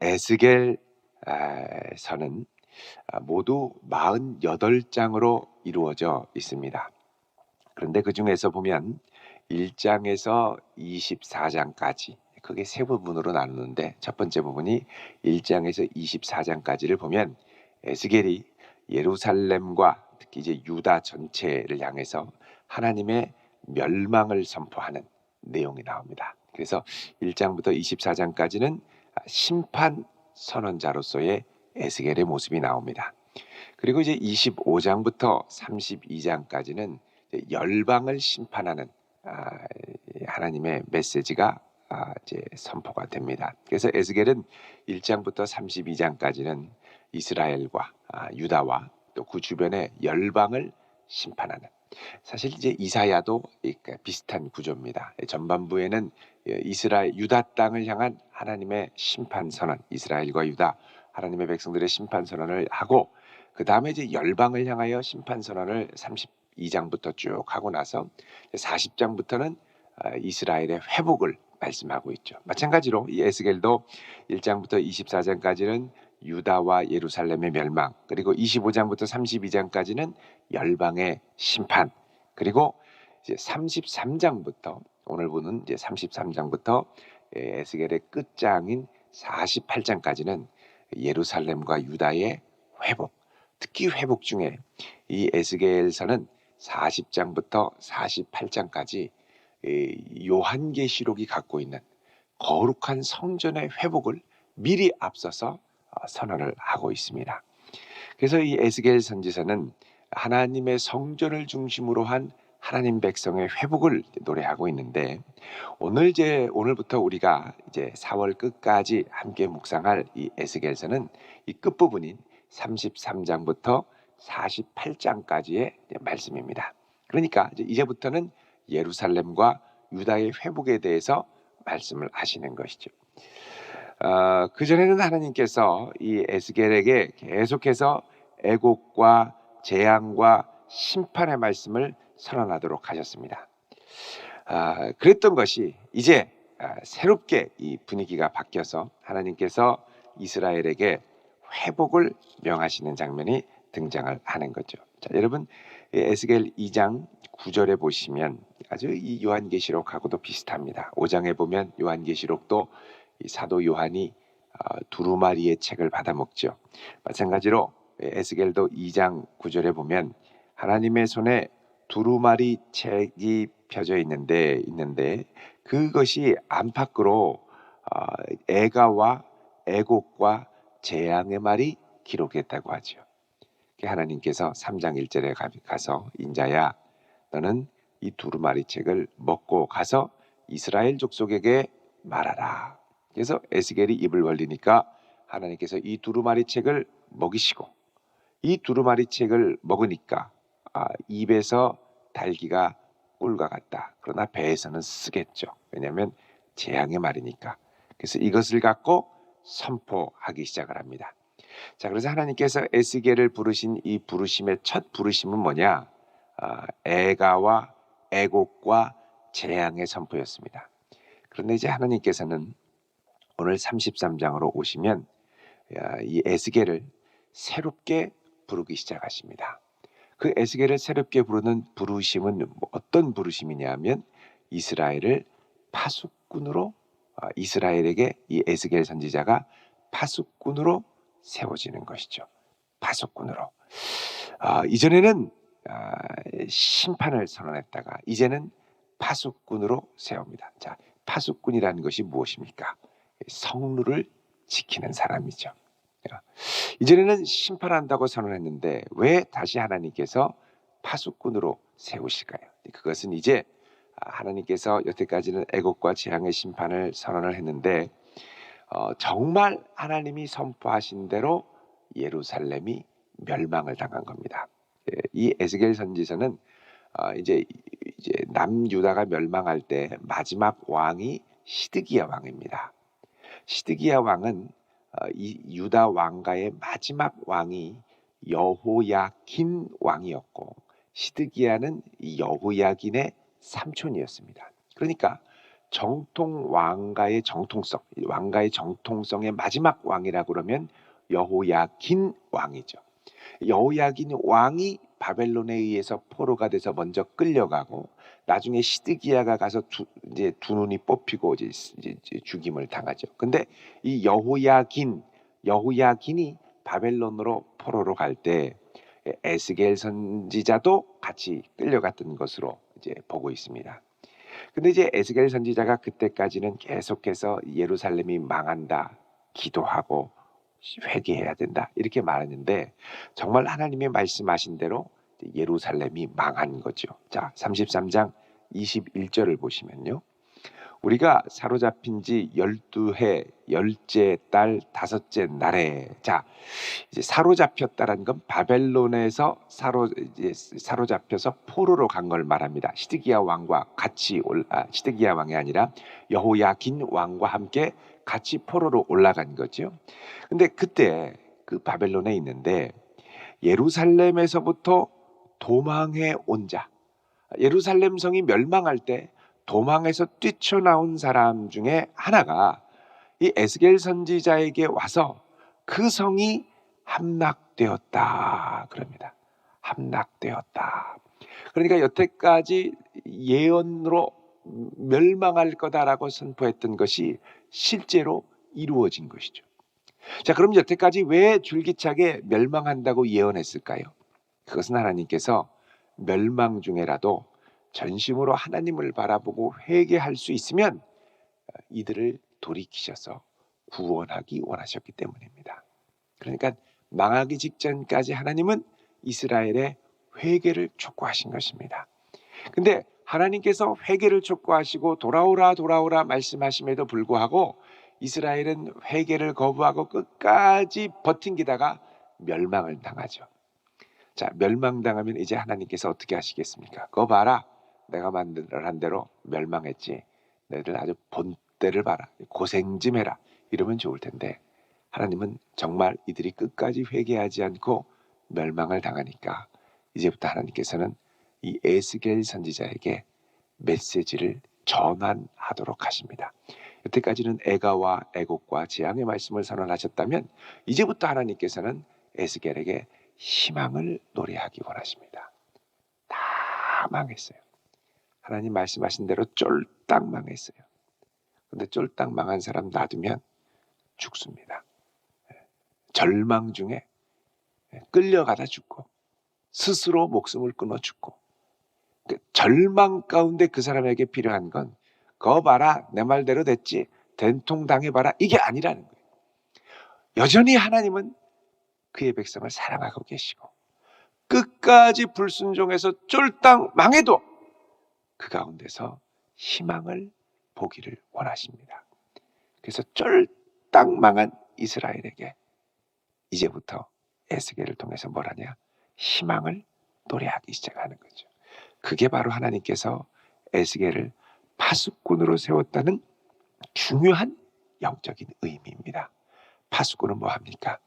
에스겔 서는 모두 48장으로 이루어져 있습니다. 그런데 그 중에서 보면 1장에서 24장까지 그게 세 부분으로 나누는데 첫 번째 부분이 1장에서 24장까지를 보면 에스겔이 예루살렘과 특히 이제 유다 전체를 향해서 하나님의 멸망을 선포하는 내용이 나옵니다. 그래서 1장부터 24장까지는 심판 선언자로서의 에스겔의 모습이 나옵니다. 그리고 이제 25장부터 32장까지는 열방을 심판하는 하나님의 메시지가 이제 선포가 됩니다. 그래서 에스겔은 1장부터 32장까지는 이스라엘과 유다와 또 그 주변의 열방을 심판하는, 사실 이제 이사야도 비슷한 구조입니다. 전반부에는 이스라엘 유다 땅을 향한 하나님의 심판 선언, 이스라엘과 유다 하나님의 백성들의 심판 선언을 하고 그 다음에 이제 열방을 향하여 심판 선언을 32장부터 쭉 하고 나서 40장부터는 이스라엘의 회복을 말씀하고 있죠. 마찬가지로 이 에스겔도 1장부터 24장까지는 유다와 예루살렘의 멸망, 그리고 25장부터 32장까지는 열방의 심판, 그리고 이제 33장부터 오늘 보는 이제 33장부터 에스겔의 끝장인 48장까지는 예루살렘과 유다의 회복, 특히 회복 중에 이 에스겔서는 40장부터 48장까지 요한계시록이 갖고 있는 거룩한 성전의 회복을 미리 앞서서 선언을 하고 있습니다. 그래서 이 에스겔 선지서는 하나님의 성전을 중심으로 한 하나님 백성의 회복을 노래하고 있는데, 오늘부터 우리가 이제 4월 끝까지 함께 묵상할 이 에스겔서는 이 끝부분인 33장부터 48장까지의 말씀입니다. 그러니까 이제부터는 예루살렘과 유다의 회복에 대해서 말씀을 하시는 것이죠. 그전에는 하나님께서 이 에스겔에게 계속해서 애곡과 재앙과 심판의 말씀을 선언하도록 하셨습니다. 그랬던 것이 이제 새롭게 이 분위기가 바뀌어서 하나님께서 이스라엘에게 회복을 명하시는 장면이 등장을 하는 거죠. 자, 여러분 에스겔 2장 9절에 보시면 아주 이 요한계시록하고도 비슷합니다. 5장에 보면 요한계시록도 이 사도 요한이 두루마리의 책을 받아먹죠. 마찬가지로 에스겔도 2장 9절에 보면 하나님의 손에 두루마리 책이 펴져 있는데 그것이 안팎으로 애가와 애곡과 재앙의 말이 기록했다고 하죠. 하나님께서 3장 1절에 가서 인자야 너는 이 두루마리 책을 먹고 가서 이스라엘 족속에게 말하라. 그래서 에스겔이 입을 벌리니까 하나님께서 이 두루마리 책을 먹이시고, 이 두루마리 책을 먹으니까 입에서 달기가 꿀과 같다. 그러나 배에서는 쓰겠죠. 왜냐하면 재앙의 말이니까. 그래서 이것을 갖고 선포하기 시작을 합니다. 자, 그래서 하나님께서 에스겔을 부르신 이 부르심의 첫 부르심은 뭐냐? 애가와 애곡과 재앙의 선포였습니다. 그런데 이제 하나님께서는 오늘 33장으로 오시면 이 에스겔을 새롭게 부르기 시작하십니다. 그 에스겔을 새롭게 부르는 부르심은 어떤 부르심이냐면 이스라엘을 파수꾼으로, 이스라엘에게 이 에스겔 선지자가 파수꾼으로 세워지는 것이죠. 파수꾼으로. 이전에는 심판을 선언했다가 이제는 파수꾼으로 세웁니다. 자, 파수꾼이라는 것이 무엇입니까? 성루를 지키는 사람이죠. 이전에는 심판한다고 선언했는데 왜 다시 하나님께서 파수꾼으로 세우실까요? 그것은 이제 하나님께서 여태까지는 애곡과 재앙의 심판을 선언을 했는데 정말 하나님이 선포하신 대로 예루살렘이 멸망을 당한 겁니다. 이 에스겔 선지서는 이제 남유다가 멸망할 때 마지막 왕이 시드기야 왕입니다. 시드기야 왕은 이 유다 왕가의 마지막 왕이 여호야긴 왕이었고 시드기야는 이 여호야긴의 삼촌이었습니다. 그러니까 정통 왕가의 정통성, 왕가의 정통성의 마지막 왕이라고 그러면 여호야긴 왕이죠. 여호야긴 왕이 바벨론에 의해서 포로가 돼서 먼저 끌려가고 나중에 시드기야가 가서 이제 두 눈이 뽑히고 이제 죽임을 당하죠. 근데 이 여호야긴이 바벨론으로 포로로 갈 때 에스겔 선지자도 같이 끌려갔던 것으로 이제 보고 있습니다. 근데 이제 에스겔 선지자가 그때까지는 계속해서 예루살렘이 망한다 기도하고 회개해야 된다 이렇게 말했는데 정말 하나님이 말씀하신 대로 예루살렘이 망한 거죠. 자, 33장 21절을 보시면요. 우리가 사로잡힌 지 12해 열째 달 다섯째 날에, 자, 이제 사로잡혔다라는 건 바벨론에서 사로잡혀서 포로로 간 걸 말합니다. 시드기야 왕과 같이 시드기야 왕이 아니라 여호야긴 왕과 함께 같이 포로로 올라간 거죠. 근데 그때 그 바벨론에 있는데 예루살렘에서부터 도망해 온 자, 예루살렘 성이 멸망할 때 도망해서 뛰쳐나온 사람 중에 하나가 이 에스겔 선지자에게 와서 그 성이 함락되었다 그럽니다. 함락되었다. 그러니까 여태까지 예언으로 멸망할 거다라고 선포했던 것이 실제로 이루어진 것이죠. 자, 그럼 여태까지 왜 줄기차게 멸망한다고 예언했을까요? 그것은 하나님께서 멸망 중에라도 전심으로 하나님을 바라보고 회개할 수 있으면 이들을 돌이키셔서 구원하기 원하셨기 때문입니다. 그러니까 망하기 직전까지 하나님은 이스라엘의 회개를 촉구하신 것입니다. 근데 하나님께서 회개를 촉구하시고 돌아오라 말씀하심에도 불구하고 이스라엘은 회개를 거부하고 끝까지 버틴기다가 멸망을 당하죠. 자, 멸망당하면 이제 하나님께서 어떻게 하시겠습니까? 그거 봐라, 내가 만들한 대로 멸망했지. 너희들 아주 본때를 봐라, 고생 좀 해라, 이러면 좋을 텐데 하나님은 정말 이들이 끝까지 회개하지 않고 멸망을 당하니까 이제부터 하나님께서는 이 에스겔 선지자에게 메시지를 전환하도록 하십니다. 여태까지는 애가와 애곡과 재앙의 말씀을 선언하셨다면 이제부터 하나님께서는 에스겔에게 희망을 노래하기 원하십니다. 다 망했어요. 하나님 말씀하신 대로 쫄딱 망했어요. 근데 쫄딱 망한 사람 놔두면 죽습니다. 절망 중에 끌려가다 죽고 스스로 목숨을 끊어 죽고, 절망 가운데 그 사람에게 필요한 건 거 봐라, 내 말대로 됐지, 된통 당해봐라, 이게 아니라는 거예요. 여전히 하나님은 그의 백성을 사랑하고 계시고 끝까지 불순종해서 쫄딱 망해도 그 가운데서 희망을 보기를 원하십니다. 그래서 쫄딱 망한 이스라엘에게 이제부터 에스겔을 통해서 뭘 하냐? 희망을 노래하기 시작하는 거죠. 그게 바로 하나님께서 에스겔을 파수꾼으로 세웠다는 중요한 영적인 의미입니다. 파수꾼은 뭐 합니까?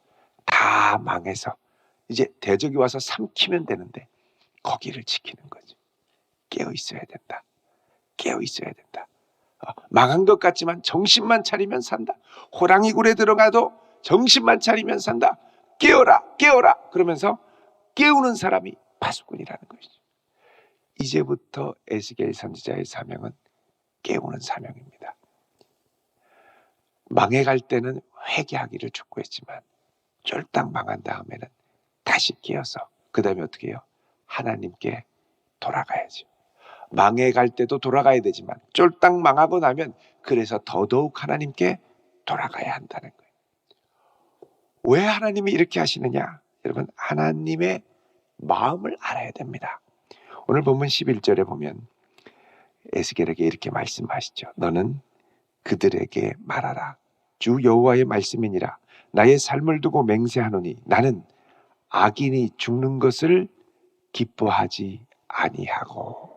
다 망해서 이제 대적이 와서 삼키면 되는데 거기를 지키는 거죠. 깨어 있어야 된다. 깨어 있어야 된다. 망한 것 같지만 정신만 차리면 산다. 호랑이 굴에 들어가도 정신만 차리면 산다. 깨어라, 깨어라. 그러면서 깨우는 사람이 파수꾼이라는 것이죠. 이제부터 에스겔 선지자의 사명은 깨우는 사명입니다. 망해갈 때는 회개하기를 촉구했지만 쫄딱 망한 다음에는 다시 깨어서 그 다음에 어떻게 해요? 하나님께 돌아가야죠. 망해갈 때도 돌아가야 되지만 쫄딱 망하고 나면 그래서 더더욱 하나님께 돌아가야 한다는 거예요. 왜 하나님이 이렇게 하시느냐? 여러분, 하나님의 마음을 알아야 됩니다. 오늘 본문 11절에 보면 에스겔에게 이렇게 말씀하시죠. 너는 그들에게 말하라. 주 여호와의 말씀이니라. 나의 삶을 두고 맹세하노니 나는 악인이 죽는 것을 기뻐하지 아니하고.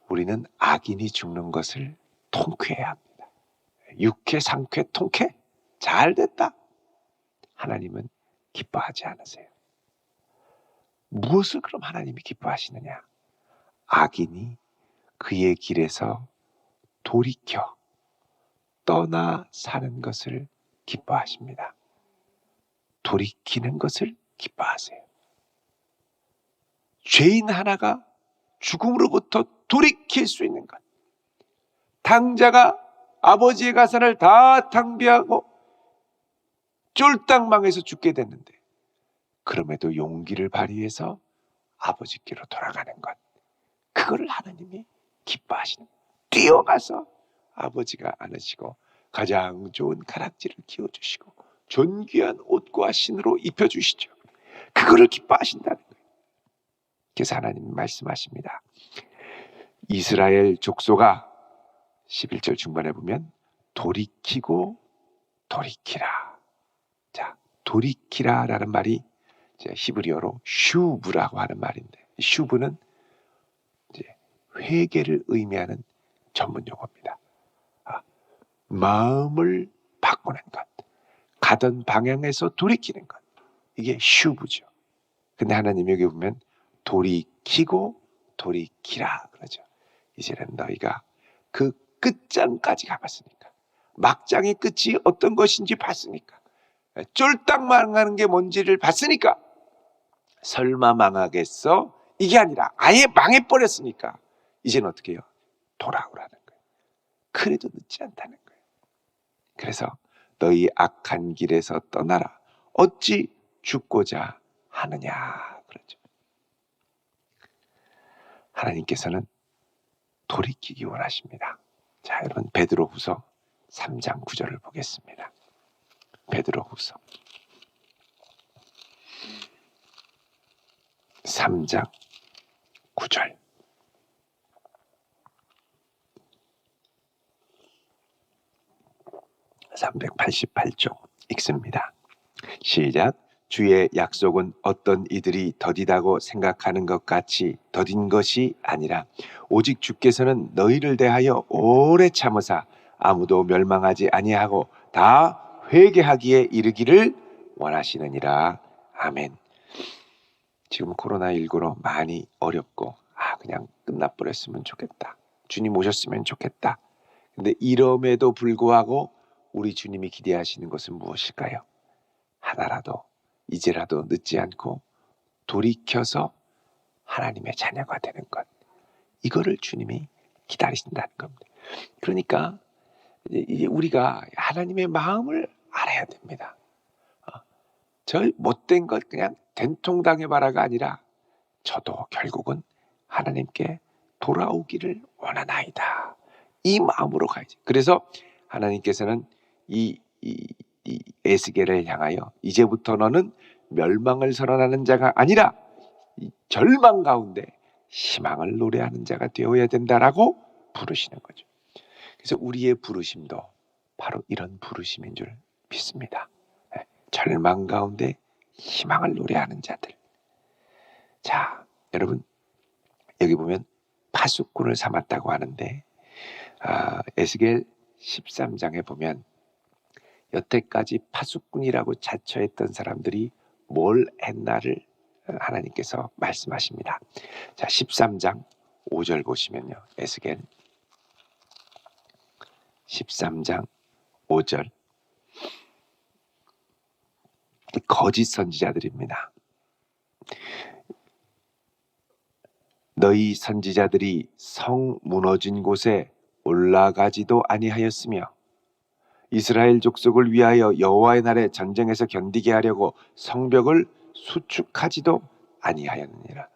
우리는 악인이 죽는 것을 통쾌해야 합니다. 육회, 상쾌, 통쾌? 잘됐다. 하나님은 기뻐하지 않으세요. 무엇을 그럼 하나님이 기뻐하시느냐? 악인이 그의 길에서 돌이켜 떠나 사는 것을 기뻐하십니다. 돌이키는 것을 기뻐하세요. 죄인 하나가 죽음으로부터 돌이킬 수 있는 것. 당자가 아버지의 가산을 다 탕비하고 쫄딱 망해서 죽게 됐는데 그럼에도 용기를 발휘해서 아버지께로 돌아가는 것. 그거를 하나님이 기뻐하시는 거예요. 뛰어가서 아버지가 안으시고 가장 좋은 가락지를 키워주시고 존귀한 옷과 신으로 입혀주시죠. 그거를 기뻐하신다는 거예요. 그래서 하나님이 말씀하십니다. 이스라엘 족속아 11절 중반에 보면 돌이키고 돌이키라. 자, 돌이키라라는 말이 이제 히브리어로 슈브라고 하는 말인데, 슈브는 이제 회개를 의미하는 전문 용어입니다. 마음을 바꾸는 것, 가던 방향에서 돌이키는 것, 이게 슈브죠. 근데 하나님 여기 보면 돌이키고 돌이키라 그러죠. 이제는 너희가 그 끝장까지 가봤으니까, 막장의 끝이 어떤 것인지 봤으니까, 쫄딱 망하는 게 뭔지를 봤으니까, 설마 망하겠어? 이게 아니라 아예 망해버렸으니까 이제는 어떻게 해요? 돌아오라는 거예요. 그래도 늦지 않다는 거예요. 그래서 너희 악한 길에서 떠나라. 어찌 죽고자 하느냐 그러죠. 하나님께서는 돌이키기 원하십니다. 자, 여러분 베드로후서 3장 9절을 보겠습니다. 베드로후서 3장 9절. (388쪽) 읽습니다. 시작. 주의 약속은 어떤 이들이 더디다고 생각하는 것 같이 더딘 것이 아니라 오직 주께서는 너희를 대하여 오래 참으사 아무도 멸망하지 아니하고 다 회개하기에 이르기를 원하시느니라. 아멘. 지금 코로나19로 많이 어렵고 그냥 끝나버렸으면 좋겠다. 주님 오셨으면 좋겠다. 근데 이럼에도 불구하고 우리 주님이 기대하시는 것은 무엇일까요? 하나라도 이제라도 늦지 않고 돌이켜서 하나님의 자녀가 되는 것. 이거를 주님이 기다리신다는 겁니다. 그러니까 이제 우리가 하나님의 마음을 알아야 됩니다. 저 못된 것 그냥 된통당해봐라가 아니라 저도 결국은 하나님께 돌아오기를 원하나이다. 이 마음으로 가야지. 그래서 하나님께서는 이 에스겔을 향하여 이제부터 너는 멸망을 선언하는 자가 아니라 이 절망 가운데 희망을 노래하는 자가 되어야 된다라고 부르시는 거죠. 그래서 우리의 부르심도 바로 이런 부르심인 줄 믿습니다. 절망 가운데 희망을 노래하는 자들. 자, 여러분 여기 보면 파수꾼을 삼았다고 하는데 에스겔 13장에 보면 여태까지 파수꾼이라고 자처했던 사람들이 뭘 했나를 하나님께서 말씀하십니다. 자, 13장 5절 보시면요. 에스겔 13장 5절. 거짓 선지자들입니다. 너희 선지자들이 성 무너진 곳에 올라가지도 아니하였으며 이스라엘 족속을 위하여 여호와의 날에 전쟁에서 견디게 하려고 성벽을 수축하지도 아니하였느니라.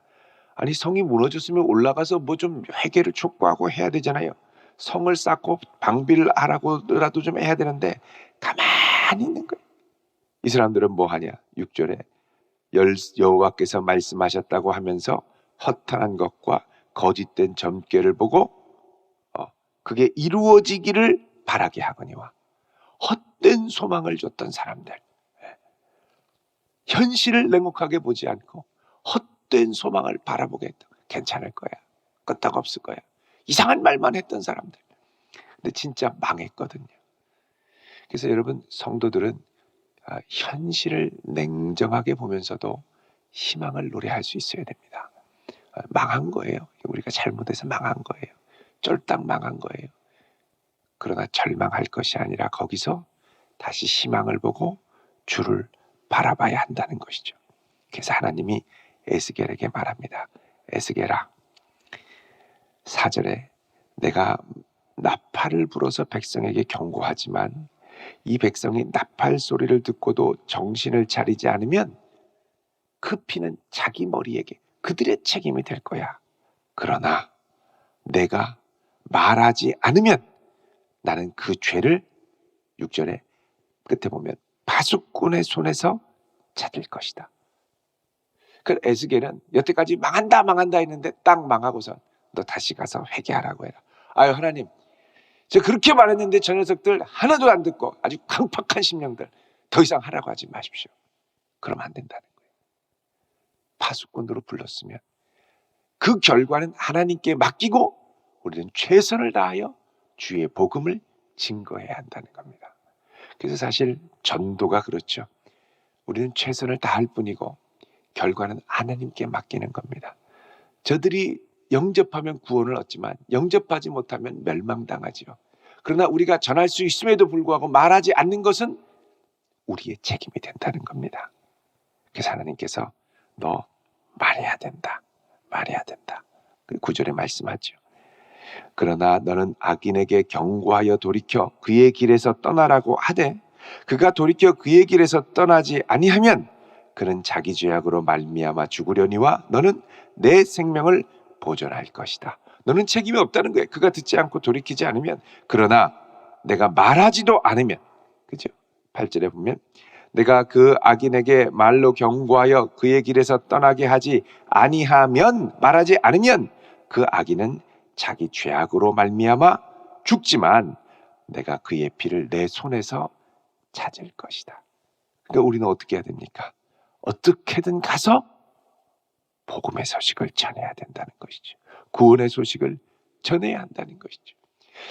아니 성이 무너졌으면 올라가서 뭐 좀 회개를 촉구하고 해야 되잖아요. 성을 쌓고 방비를 하라고라도 좀 해야 되는데 가만히 있는 거예요. 이 사람들은 뭐 하냐? 6절에 여호와께서 말씀하셨다고 하면서 허탄한 것과 거짓된 점괘를 보고 그게 이루어지기를 바라게 하거니와 헛된 소망을 줬던 사람들, 현실을 냉혹하게 보지 않고 헛된 소망을 바라보게 했다. 괜찮을 거야, 끄떡없을 거야, 이상한 말만 했던 사람들. 근데 진짜 망했거든요. 그래서 여러분 성도들은 현실을 냉정하게 보면서도 희망을 노래할 수 있어야 됩니다. 망한 거예요. 우리가 잘못해서 망한 거예요. 쫄딱 망한 거예요. 그러나 절망할 것이 아니라 거기서 다시 희망을 보고 주를 바라봐야 한다는 것이죠. 그래서 하나님이 에스겔에게 말합니다. 에스겔아, 4절에 내가 나팔을 불어서 백성에게 경고하지만 이 백성이 나팔 소리를 듣고도 정신을 차리지 않으면 그 피는 자기 머리에게 그들의 책임이 될 거야. 그러나 내가 말하지 않으면 나는 그 죄를 6절에 끝에 보면 파수꾼의 손에서 찾을 것이다. 그 에스겔은 여태까지 망한다 했는데 딱 망하고서 너 다시 가서 회개하라고 해라. 아유 하나님, 제가 그렇게 말했는데 저 녀석들 하나도 안 듣고 아주 강팍한 심령들 더 이상 하라고 하지 마십시오. 그러면 안 된다는 거예요. 파수꾼으로 불렀으면 그 결과는 하나님께 맡기고 우리는 최선을 다하여 주의 복음을 증거해야 한다는 겁니다. 그래서 사실 전도가 그렇죠. 우리는 최선을 다할 뿐이고 결과는 하나님께 맡기는 겁니다. 저들이 영접하면 구원을 얻지만 영접하지 못하면 멸망당하지요. 그러나 우리가 전할 수 있음에도 불구하고 말하지 않는 것은 우리의 책임이 된다는 겁니다. 그래서 하나님께서 너 말해야 된다. 말해야 된다. 9절에 말씀하죠. 그러나 너는 악인에게 경고하여 돌이켜 그의 길에서 떠나라고 하되 그가 돌이켜 그의 길에서 떠나지 아니하면 그는 자기 죄악으로 말미암아 죽으려니와 너는 내 생명을 보존할 것이다. 너는 책임이 없다는 거예요. 그가 듣지 않고 돌이키지 않으면. 그러나 내가 말하지도 않으면, 그죠? 8절에 보면 내가 그 악인에게 말로 경고하여 그의 길에서 떠나게 하지 아니하면, 말하지 않으면 그 악인은 자기 죄악으로 말미암아 죽지만 내가 그의 피를 내 손에서 찾을 것이다. 그러니까 우리는 어떻게 해야 됩니까? 어떻게든 가서 복음의 소식을 전해야 된다는 것이죠. 구원의 소식을 전해야 한다는 것이죠.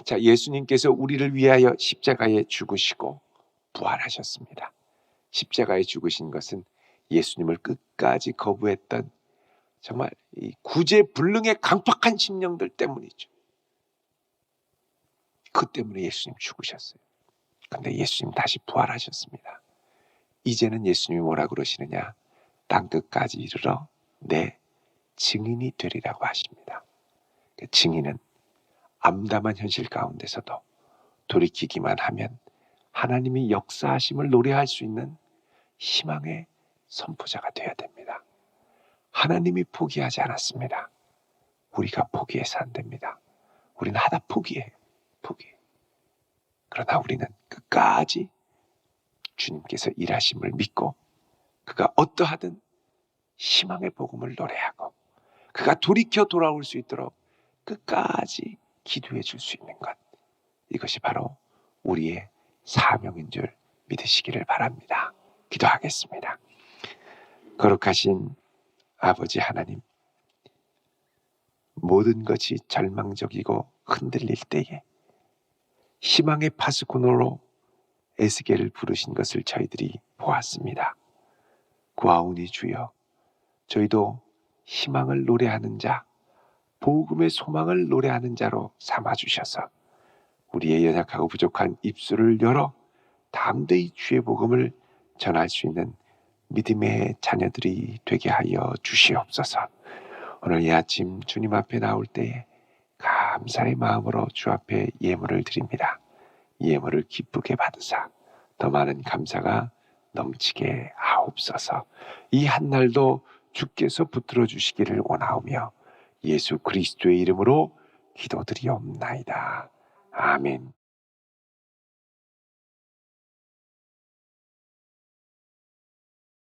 자, 예수님께서 우리를 위하여 십자가에 죽으시고 부활하셨습니다. 십자가에 죽으신 것은 예수님을 끝까지 거부했던 정말 이 구제불능의 강팍한 심령들 때문이죠. 그 때문에 예수님 죽으셨어요. 그런데 예수님 다시 부활하셨습니다. 이제는 예수님이 뭐라 그러시느냐? 땅끝까지 이르러 내 증인이 되리라고 하십니다. 그 증인은 암담한 현실 가운데서도 돌이키기만 하면 하나님이 역사하심을 노래할 수 있는 희망의 선포자가 되어야 됩니다. 하나님이 포기하지 않았습니다. 우리가 포기해서 안 됩니다. 우리는 하다 포기해요. 포기. 그러나 우리는 끝까지 주님께서 일하심을 믿고 그가 어떠하든 희망의 복음을 노래하고 그가 돌이켜 돌아올 수 있도록 끝까지 기도해 줄 수 있는 것, 이것이 바로 우리의 사명인 줄 믿으시기를 바랍니다. 기도하겠습니다. 거룩하신 아버지 하나님, 모든 것이 절망적이고 흔들릴 때에 희망의 파수꾼으로 에스겔을 부르신 것을 저희들이 보았습니다. 구하오니 주여, 저희도 희망을 노래하는 자, 복음의 소망을 노래하는 자로 삼아주셔서 우리의 연약하고 부족한 입술을 열어 담대히 주의 복음을 전할 수 있는 믿음의 자녀들이 되게 하여 주시옵소서. 오늘 이 아침 주님 앞에 나올 때에 감사의 마음으로 주 앞에 예물을 드립니다. 예물을 기쁘게 받으사 더 많은 감사가 넘치게 하옵소서. 이 한날도 주께서 붙들어 주시기를 원하오며 예수 그리스도의 이름으로 기도드리옵나이다. 아멘.